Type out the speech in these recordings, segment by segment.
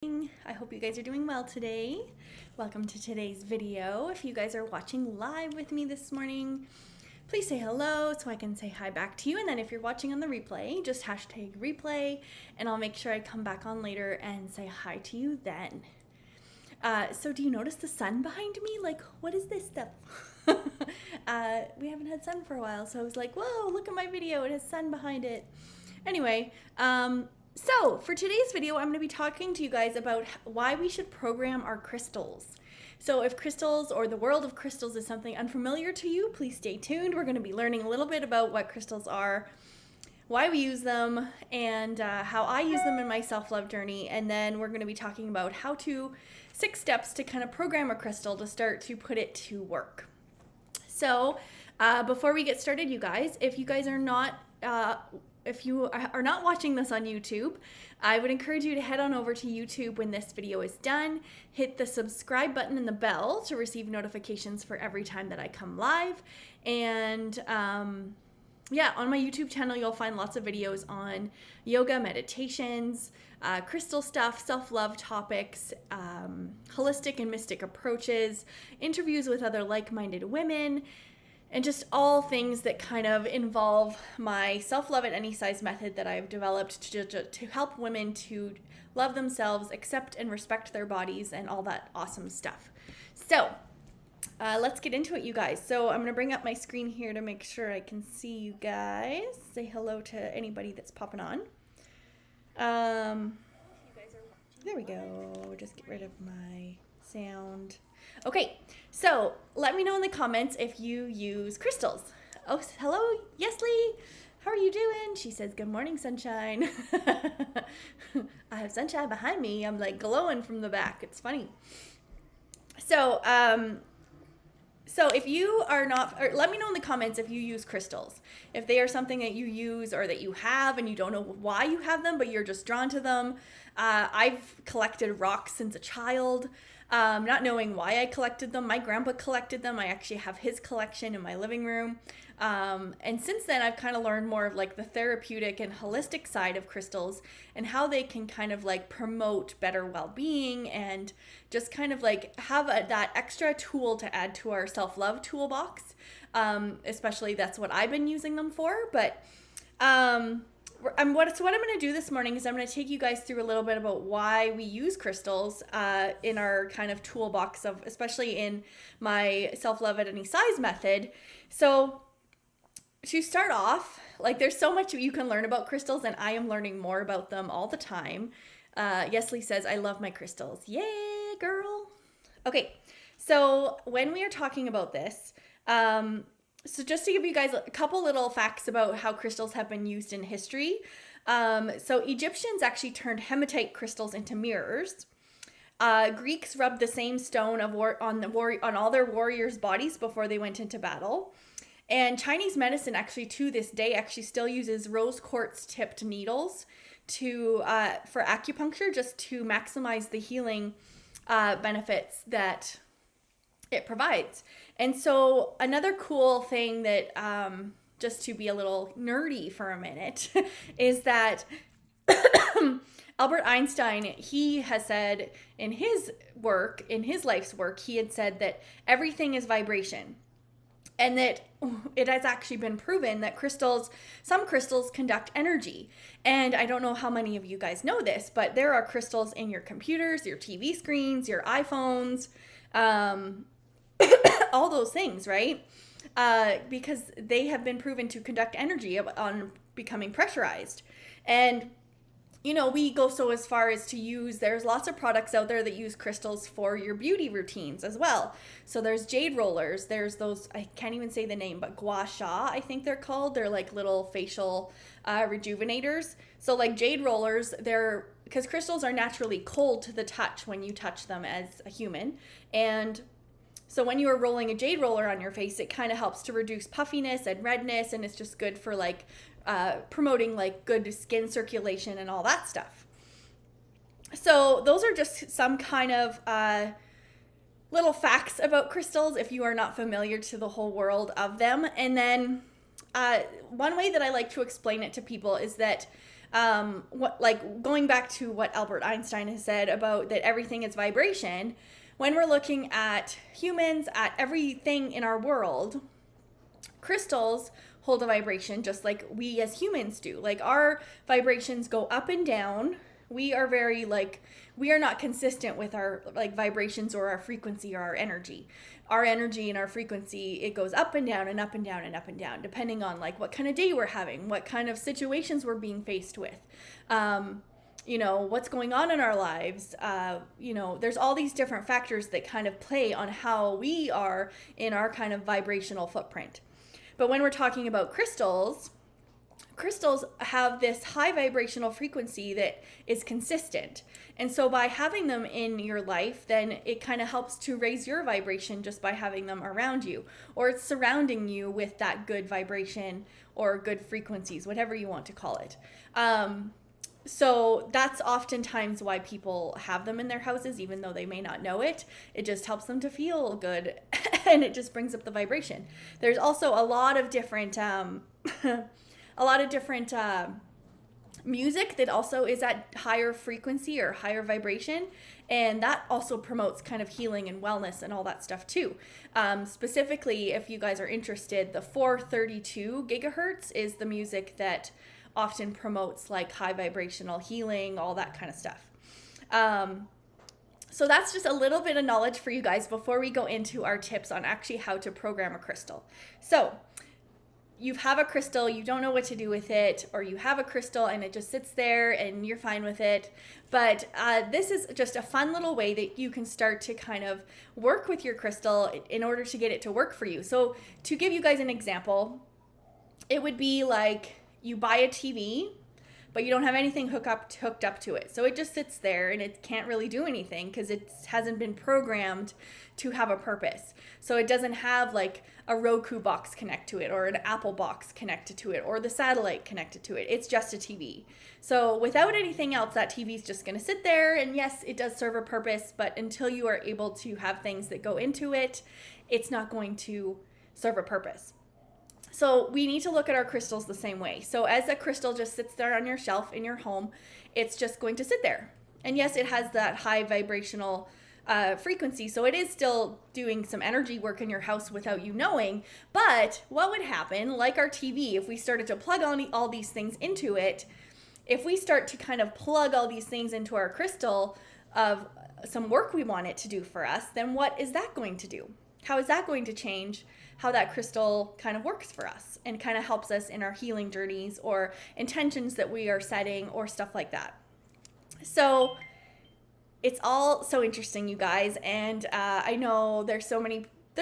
I hope you guys are doing well today. Welcome to today's video. If you guys are watching live with me this morning, please say hello so I can say hi back to you. And then if you're watching on the replay, just hashtag replay and I'll make sure I come back on later and say hi to you then. So do you notice the sun behind me? Like, what is this stuff? We haven't had sun for a while, so I was like, whoa, look at my video. It has sun behind it. Anyway, so for today's video, I'm going to be talking to you guys about why we should program our crystals. So if crystals or the world of crystals is something unfamiliar to you, please stay tuned. We're going to be learning a little bit about what crystals are, why we use them, and how I use them in my self-love journey. And then we're going to be talking about 6 steps to kind of program a crystal to start to put it to work. So before we get started, you guys, if you are not watching this on YouTube, I would encourage you to head on over to YouTube when this video is done. Hit the subscribe button and the bell to receive notifications for every time that I come live. And yeah, on my YouTube channel, you'll find lots of videos on yoga, meditations, crystal stuff, self-love topics, holistic and mystic approaches, interviews with other like-minded women, and just all things that kind of involve my self-love at any size method that I've developed to help women to love themselves, accept and respect their bodies, and all that awesome stuff. So let's get into it, you guys. So I'm going to bring up my screen here to make sure I can see you guys. Say hello to anybody that's popping on. There we go. Just get rid of my sound. Okay, so let me know in the comments if you use crystals. Oh, hello, Yesli. How are you doing? She says, good morning, sunshine. I have sunshine behind me. I'm like glowing from the back. It's funny. So, if you are not, or let me know in the comments if you use crystals. If they are something that you use or that you have and you don't know why you have them, but you're just drawn to them. I've collected rocks since a child. Not knowing why I collected them. My grandpa collected them. I actually have his collection in my living room. And since then, I've kind of learned more of like the therapeutic and holistic side of crystals and how they can kind of like promote better well-being and just kind of like have that extra tool to add to our self-love toolbox. Especially that's what I've been using them for. But what I'm going to do this morning is I'm going to take you guys through a little bit about why we use crystals in our kind of toolbox of, especially in my self-love at any size method. So to start off, like there's so much you can learn about crystals and I am learning more about them all the time. Yesli says, I love my crystals. Yay, girl. Okay, so when we are talking about this, so just to give you guys a couple little facts about how crystals have been used in history. So Egyptians actually turned hematite crystals into mirrors. Greeks rubbed the same stone on all their warriors' bodies before they went into battle. And Chinese medicine actually to this day actually still uses rose quartz tipped needles for acupuncture just to maximize the healing benefits that it provides. And so another cool thing that, just to be a little nerdy for a minute, is that Albert Einstein, he has said in his life's work, he had said that everything is vibration. And that it has actually been proven that some crystals conduct energy. And I don't know how many of you guys know this, but there are crystals in your computers, your TV screens, your iPhones, all those things, right? Because they have been proven to conduct energy on becoming pressurized. And, you know, we go so as far as there's lots of products out there that use crystals for your beauty routines as well. So there's Jade Rollers, there's those, I can't even say the name, but Gua Sha, I think they're called. They're like little facial rejuvenators. So like Jade Rollers, because crystals are naturally cold to the touch when you touch them as a human. And so when you are rolling a jade roller on your face, it kind of helps to reduce puffiness and redness, and it's just good for like promoting like good skin circulation and all that stuff. So those are just some kind of little facts about crystals if you are not familiar to the whole world of them. And then one way that I like to explain it to people is that Like going back to what Albert Einstein has said about that everything is vibration, when we're looking at humans, at everything in our world, crystals hold a vibration just like we as humans do. Like our vibrations go up and down. We are very we are not consistent with our vibrations or our frequency or our energy. Our energy and our frequency, it goes up and down and up and down and up and down, depending on what kind of day we're having, what kind of situations we're being faced with. What's going on in our lives. There's all these different factors that kind of play on how we are in our kind of vibrational footprint. But when we're talking about crystals have this high vibrational frequency that is consistent. And so by having them in your life, then it kind of helps to raise your vibration just by having them around you, or it's surrounding you with that good vibration or good frequencies, whatever you want to call it. So that's oftentimes why people have them in their houses, even though they may not know it. It just helps them to feel good and it just brings up the vibration. There's also a lot of different music that also is at higher frequency or higher vibration, and that also promotes kind of healing and wellness and all that stuff too. Specifically, if you guys are interested, the 432 gigahertz is the music that often promotes high vibrational healing, all that kind of stuff. So that's just a little bit of knowledge for you guys before we go into our tips on actually how to program a crystal. So you have a crystal, you don't know what to do with it, or you have a crystal and it just sits there and you're fine with it. But this is just a fun little way that you can start to kind of work with your crystal in order to get it to work for you. So to give you guys an example, it would be like you buy a TV, but you don't have anything hooked up to it. So it just sits there and it can't really do anything because it hasn't been programmed to have a purpose. So it doesn't have a Roku box connect to it, or an Apple box connected to it, or the satellite connected to it. It's just a TV. So without anything else, that TV is just going to sit there. And yes, it does serve a purpose, but until you are able to have things that go into it, it's not going to serve a purpose. So we need to look at our crystals the same way. So as a crystal just sits there on your shelf in your home, it's just going to sit there. And yes, it has that high vibrational frequency, so it is still doing some energy work in your house without you knowing. But what would happen, like our TV, if we started to plug all these things into it, if we start to kind of plug all these things into our crystal of some work we want it to do for us, then what is that going to do? How is that going to change how that crystal kind of works for us and kind of helps us in our healing journeys or intentions that we are setting or stuff like that? So it's all so interesting, you guys. And I know there's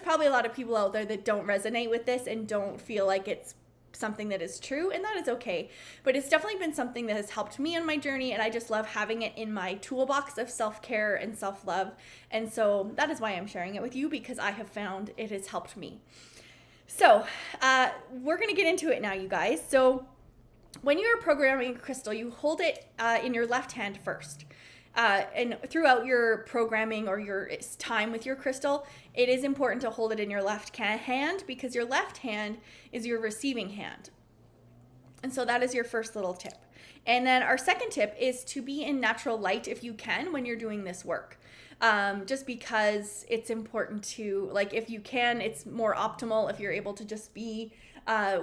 probably a lot of people out there that don't resonate with this and don't feel like it's something that is true, and that is okay. But it's definitely been something that has helped me on my journey, and I just love having it in my toolbox of self-care and self-love. And so that is why I'm sharing it with you, because I have found it has helped me. So we're going to get into it now, you guys. So when you're programming a crystal, you hold it in your left hand first. And throughout your programming or your time with your crystal, it is important to hold it in your left hand, because your left hand is your receiving hand. And so that is your first little tip. And then our second tip is to be in natural light if you can when you're doing this work. Just because it's important to, if you can, it's more optimal if you're able to just be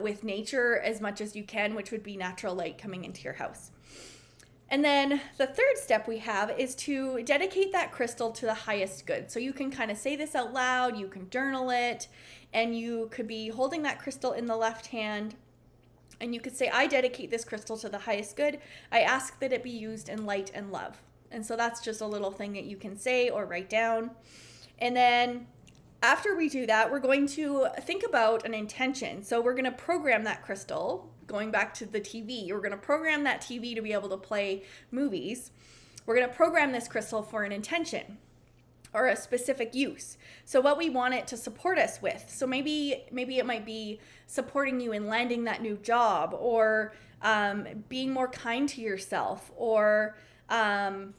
with nature as much as you can, which would be natural light coming into your house. And then the third step we have is to dedicate that crystal to the highest good. So you can kind of say this out loud, you can journal it, and you could be holding that crystal in the left hand, and you could say, I dedicate this crystal to the highest good. I ask that it be used in light and love. And so that's just a little thing that you can say or write down. And then after we do that, we're going to think about an intention. So we're going to program that crystal. Going back to the TV, we're going to program that TV to be able to play movies. We're going to program this crystal for an intention or a specific use. So what we want it to support us with. So maybe it might be supporting you in landing that new job, or being more kind to yourself, or accepting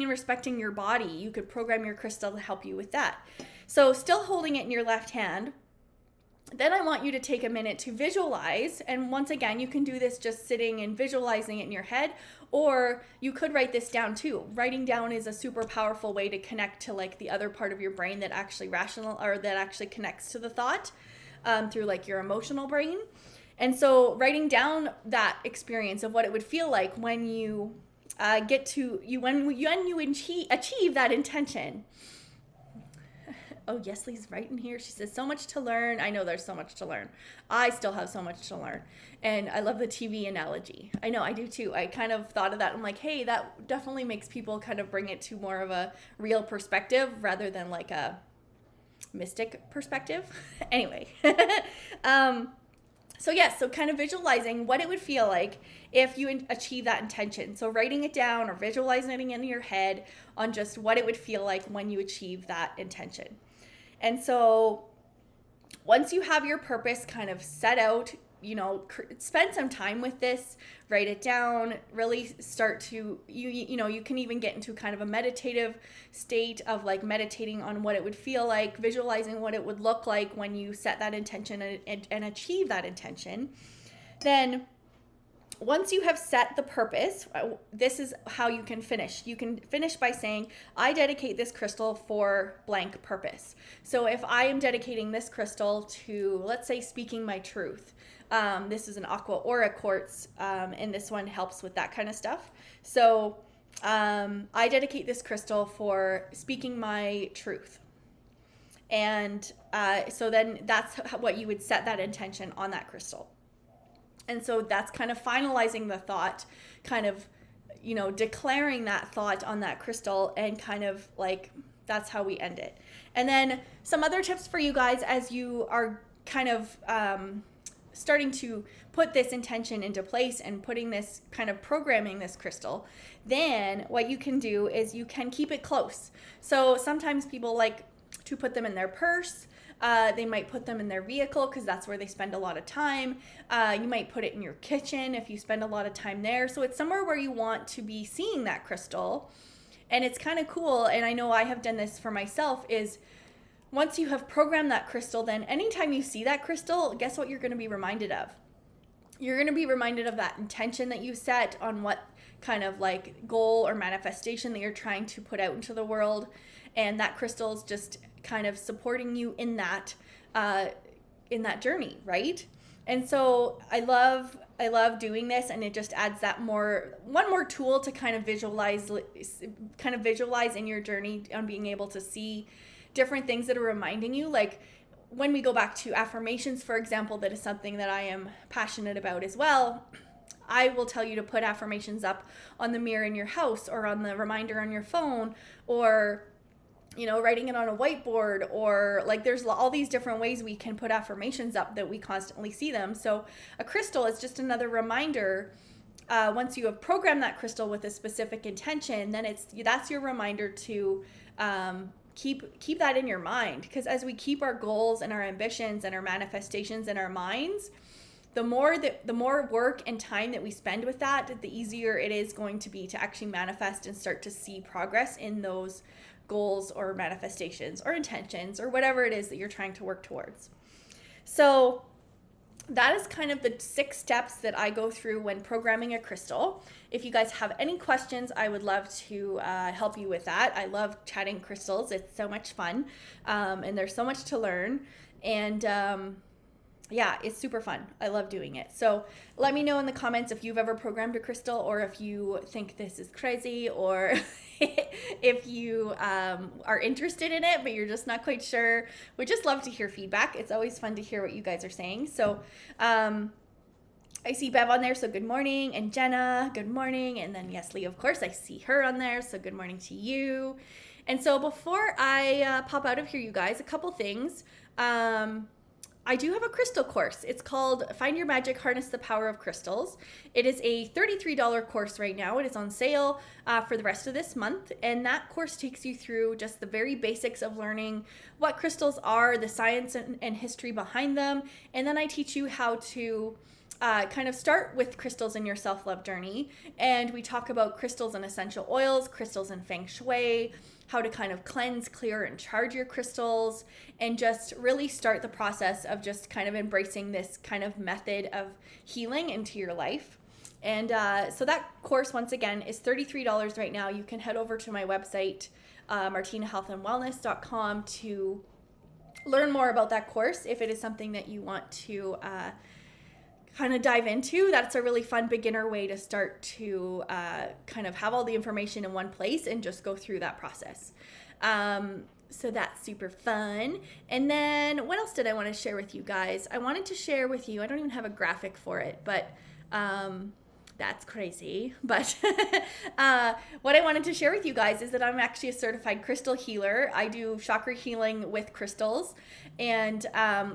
and respecting your body. You could program your crystal to help you with that. So still holding it in your left hand, then I want you to take a minute to visualize. And once again, you can do this just sitting and visualizing it in your head, or you could write this down too. Writing down is a super powerful way to connect to like the other part of your brain that actually that actually connects to the thought through like your emotional brain. And so writing down that experience of what it would feel like when you when you achieve that intention. Oh, Yesley's right in here. She says, so much to learn. I know there's so much to learn. I still have so much to learn. And I love the TV analogy. I know, I do too. I kind of thought of that. I'm like, hey, that definitely makes people kind of bring it to more of a real perspective rather than like a mystic perspective. Anyway. So kind of visualizing what it would feel like if you achieve that intention. So writing it down or visualizing it in your head on just what it would feel like when you achieve that intention. And so once you have your purpose kind of set out, spend some time with this, write it down, really start to, you can even get into kind of a meditative state of like meditating on what it would feel like, visualizing what it would look like when you set that intention and achieve that intention. Then once you have set the purpose, this is how you can finish. You can finish by saying, I dedicate this crystal for blank purpose. So if I am dedicating this crystal to, let's say, speaking my truth, this is an aqua aura quartz, and this one helps with that kind of stuff. So I dedicate this crystal for speaking my truth. And so then that's what you would set that intention on that crystal. And so that's kind of finalizing the thought, kind of, declaring that thought on that crystal, and kind of like, that's how we end it. And then some other tips for you guys as you are kind of starting to put this intention into place and putting this kind of programming this crystal, then what you can do is you can keep it close. So sometimes people like to put them in their purse. They might put them in their vehicle because that's where they spend a lot of time. You might put it in your kitchen if you spend a lot of time there. So it's somewhere where you want to be seeing that crystal. And it's kind of cool, and I know I have done this for myself, is once you have programmed that crystal, then anytime you see that crystal, guess what you're going to be reminded of? You're going to be reminded of that intention that you set on what kind of like goal or manifestation that you're trying to put out into the world. And that crystal is just kind of supporting you in that journey, right? And so I love doing this, and it just adds that one more tool to kind of visualize in your journey on being able to see different things that are reminding you. Like when we go back to affirmations, for example, that is something that I am passionate about as well. I will tell you to put affirmations up on the mirror in your house, or on the reminder on your phone, or writing it on a whiteboard, or like there's all these different ways we can put affirmations up that we constantly see them. So a crystal is just another reminder. Once you have programmed that crystal with a specific intention, then that's your reminder to keep that in your mind. Because as we keep our goals and our ambitions and our manifestations in our minds, the more work and time that we spend with that, the easier it is going to be to actually manifest and start to see progress in those goals or manifestations or intentions or whatever it is that you're trying to work towards. So that is kind of the 6 steps that I go through when programming a crystal. If you guys have any questions, I would love to help you with that. I love chatting crystals. It's so much fun, and there's so much to learn. And yeah, it's super fun. I love doing it. So let me know in the comments if you've ever programmed a crystal, or if you think this is crazy, or if you are interested in it, but you're just not quite sure. We just love to hear feedback. It's always fun to hear what you guys are saying. So I see Bev on there, so good morning. And Jenna, good morning. And then Yesley, of course, I see her on there, so good morning to you. And so before I pop out of here, you guys, a couple things. I do have a crystal course. It's called Find Your Magic, Harness the Power of Crystals. It is a $33 course right now. It is on sale for the rest of this month. And that course takes you through just the very basics of learning what crystals are, the science and history behind them. And then I teach you how to kind of start with crystals in your self-love journey. And we talk about crystals and essential oils, crystals and feng shui, how to kind of cleanse, clear, and charge your crystals, and just really start the process of just kind of embracing this kind of method of healing into your life. And so that course, once again, is $33 right now. You can head over to my website, martinahealthandwellness.com, to learn more about that course if it is something that you want to kind of dive into. That's a really fun beginner way to start to kind of have all the information in one place and just go through that process. So that's super fun. And then what else did I want to share with you guys? I wanted to share with you, I don't even have a graphic for it, but that's crazy. But what I wanted to share with you guys is that I'm actually a certified crystal healer. I do chakra healing with crystals. And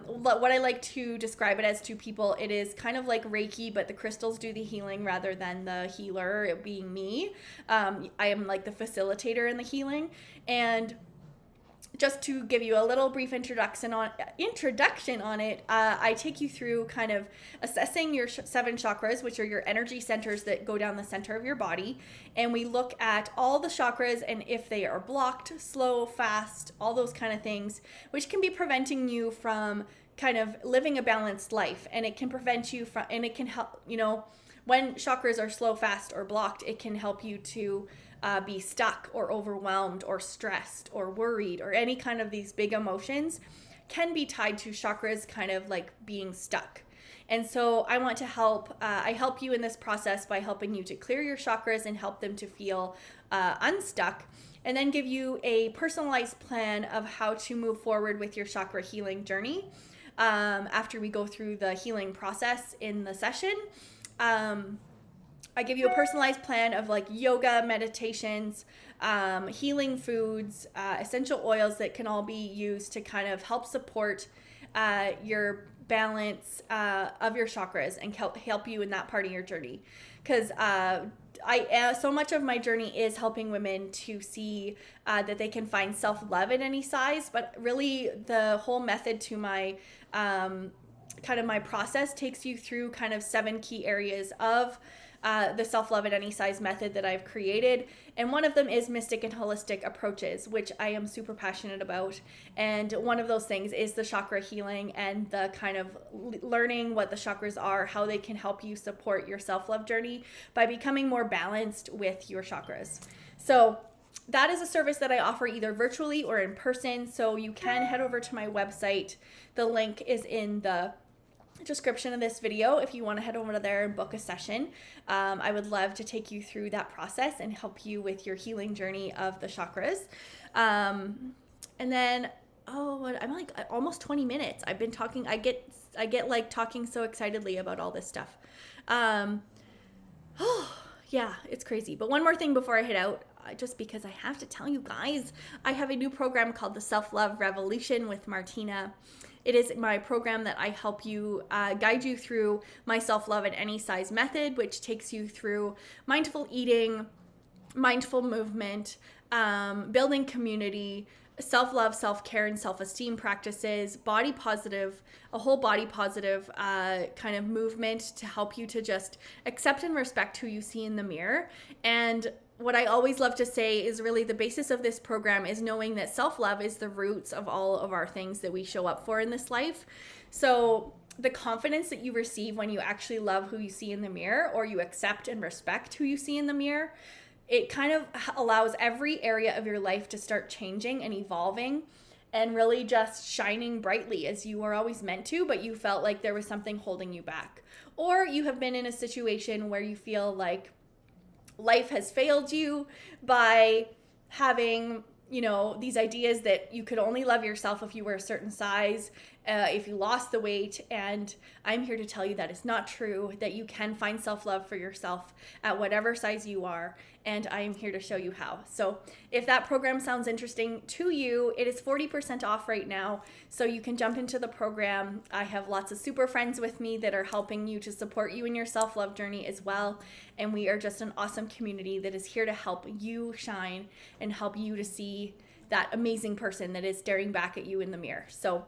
what I like to describe it as to people, it is kind of like Reiki, but the crystals do the healing rather than the healer, it being me. I am like the facilitator in the healing. And just to give you a little brief introduction on it, I take you through kind of assessing your 7 chakras, which are your energy centers that go down the center of your body. And we look at all the chakras and if they are blocked, slow, fast, all those kind of things, which can be preventing you from kind of living a balanced life. And it can prevent you from, and it can help, when chakras are slow, fast, or blocked, it can help you to be stuck or overwhelmed or stressed or worried, or any kind of these big emotions can be tied to chakras kind of like being stuck. And so I want to help, I help you in this process by helping you to clear your chakras and help them to feel unstuck, and then give you a personalized plan of how to move forward with your chakra healing journey. After we go through the healing process in the session, I give you a personalized plan of like yoga, meditations, healing foods, essential oils that can all be used to kind of help support your balance of your chakras and help you in that part of your journey. Because so much of my journey is helping women to see that they can find self-love in any size, but really the whole method to my kind of my process takes you through kind of 7 key areas of the self-love at any size method that I've created. And one of them is mystic and holistic approaches, which I am super passionate about. And one of those things is the chakra healing and the kind of learning what the chakras are, how they can help you support your self-love journey by becoming more balanced with your chakras. So that is a service that I offer either virtually or in person. So you can head over to my website. The link is in the description of this video if you want to head over there and book a session. I would love to take you through that process and help you with your healing journey of the chakras. And then I'm like almost 20 minutes. I've been talking. I get like talking so excitedly about all this stuff. Yeah, it's crazy. But one more thing before I head out, just because I have to tell you guys, I have a new program called the Self-Love Revolution with Martina. It is my program that I help you guide you through my self-love at any size method, which takes you through mindful eating, mindful movement, building community, self-love, self-care, and self-esteem practices, body positive, a whole body positive kind of movement to help you to just accept and respect who you see in the mirror. And what I always love to say is really the basis of this program is knowing that self-love is the roots of all of our things that we show up for in this life. So the confidence that you receive when you actually love who you see in the mirror, or you accept and respect who you see in the mirror, it kind of allows every area of your life to start changing and evolving and really just shining brightly as you were always meant to, but you felt like there was something holding you back. Or you have been in a situation where you feel like life has failed you by having, these ideas that you could only love yourself if you were a certain size, if you lost the weight. And I'm here to tell you that it's not true, that you can find self-love for yourself at whatever size you are. And I am here to show you how. So if that program sounds interesting to you, it is 40% off right now. So you can jump into the program. I have lots of super friends with me that are helping you to support you in your self-love journey as well. And we are just an awesome community that is here to help you shine and help you to see that amazing person that is staring back at you in the mirror. So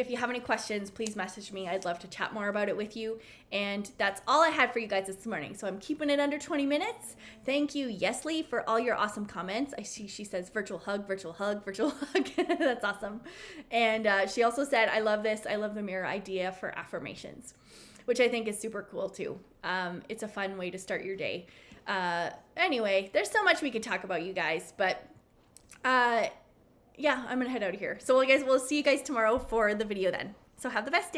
if you have any questions, please message me. I'd love to chat more about it with you. And that's all I had for you guys this morning. So I'm keeping it under 20 minutes. Thank you, Yesli, for all your awesome comments. I see she says virtual hug, virtual hug, virtual hug. That's awesome. And she also said, I love this. I love the mirror idea for affirmations, which I think is super cool too. It's a fun way to start your day. Anyway, there's so much we could talk about, you guys, but yeah, I'm gonna head out of here. So guys, we'll see you guys tomorrow for the video then. So have the best day.